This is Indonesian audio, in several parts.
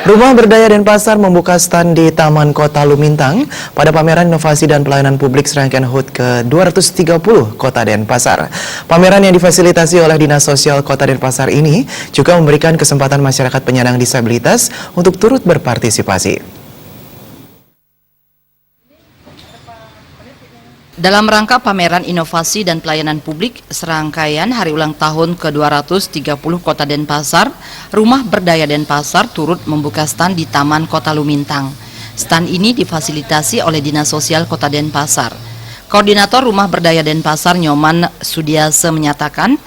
Rumah Berdaya Denpasar membuka stand di Taman Kota Lumintang pada pameran inovasi dan pelayanan publik serangkaian HUT ke-230 Kota Denpasar. Pameran yang difasilitasi oleh Dinas Sosial Kota Denpasar ini juga memberikan kesempatan masyarakat penyandang disabilitas untuk turut berpartisipasi. Dalam rangka pameran inovasi dan pelayanan publik serangkaian hari ulang tahun ke-230 Kota Denpasar, Rumah Berdaya Denpasar turut membuka stand di Taman Kota Lumintang. Stand ini difasilitasi oleh Dinas Sosial Kota Denpasar. Koordinator Rumah Berdaya Denpasar Nyoman Sudiase menyatakan,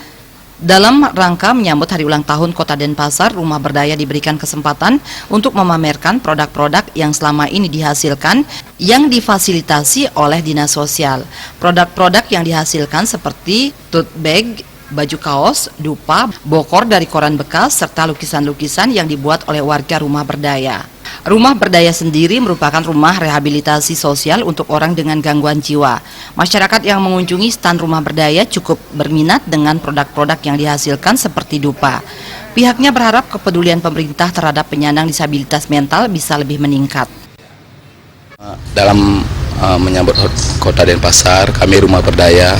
dalam rangka menyambut hari ulang tahun Kota Denpasar, Rumah Berdaya diberikan kesempatan untuk memamerkan produk-produk yang selama ini dihasilkan yang difasilitasi oleh Dinas Sosial. Produk-produk yang dihasilkan seperti tote bag, baju kaos, dupa, bokor dari koran bekas, serta lukisan-lukisan yang dibuat oleh warga Rumah Berdaya. Rumah Berdaya sendiri merupakan rumah rehabilitasi sosial untuk orang dengan gangguan jiwa. Masyarakat yang mengunjungi stand Rumah Berdaya cukup berminat dengan produk-produk yang dihasilkan seperti dupa. Pihaknya berharap kepedulian pemerintah terhadap penyandang disabilitas mental bisa lebih meningkat. Dalam menyambut Kota Denpasar, kami Rumah Berdaya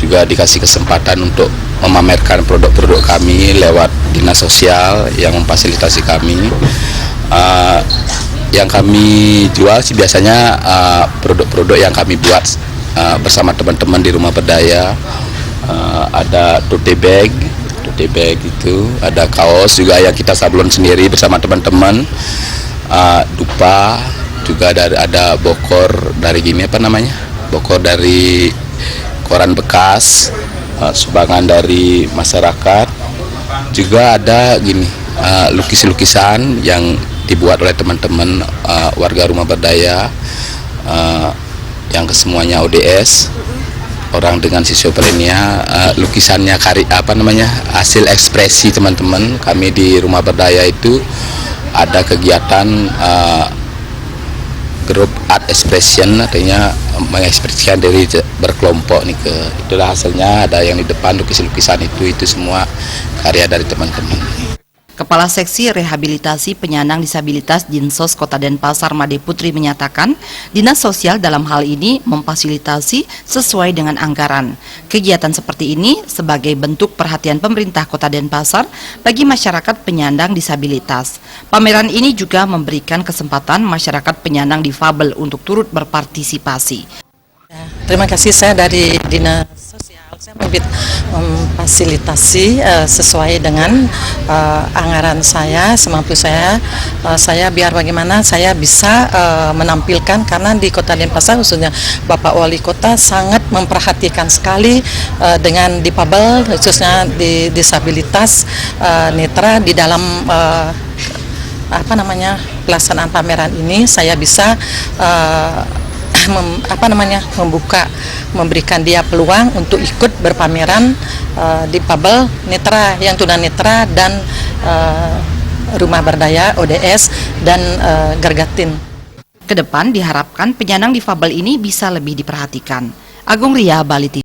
juga dikasih kesempatan untuk memamerkan produk-produk kami lewat Dinas Sosial yang memfasilitasi kami. Yang kami jual sih biasanya produk-produk yang kami buat bersama teman-teman di Rumah Berdaya. Ada tote bag itu, ada kaos juga yang kita sablon sendiri bersama teman-teman, dupa, juga ada bokor dari bokor dari koran bekas, sumbangan dari masyarakat. Juga ada lukisan-lukisan yang dibuat oleh teman-teman warga Rumah Berdaya yang kesemuanya ODS, orang dengan schizophrenia. Lukisannya hasil ekspresi teman-teman kami di Rumah Berdaya itu. Ada kegiatan grup art expression, artinya mengekspresikan diri berkelompok nih, itulah hasilnya. Ada yang di depan lukisan itu semua karya dari teman-teman. Kepala Seksi Rehabilitasi Penyandang Disabilitas Dinsos Kota Denpasar Made Putri menyatakan, Dinas Sosial dalam hal ini memfasilitasi sesuai dengan anggaran. Kegiatan seperti ini sebagai bentuk perhatian pemerintah Kota Denpasar bagi masyarakat penyandang disabilitas. Pameran ini juga memberikan kesempatan masyarakat penyandang difabel untuk turut berpartisipasi. Terima kasih, saya dari Dinas Sosial. Saya memfasilitasi sesuai dengan anggaran saya, semampu saya biar bagaimana saya bisa menampilkan, karena di Kota Denpasar khususnya Bapak Wali Kota sangat memperhatikan sekali dengan difabel, khususnya di disabilitas netra. Di dalam pelaksanaan pameran ini saya bisa memberikan dia peluang untuk ikut berpameran difabel netra, yang tunanetra, dan Rumah Berdaya ODS dan Gargatin. Kedepan diharapkan penyandang difabel ini bisa lebih diperhatikan. Agung Ria, Bali TV.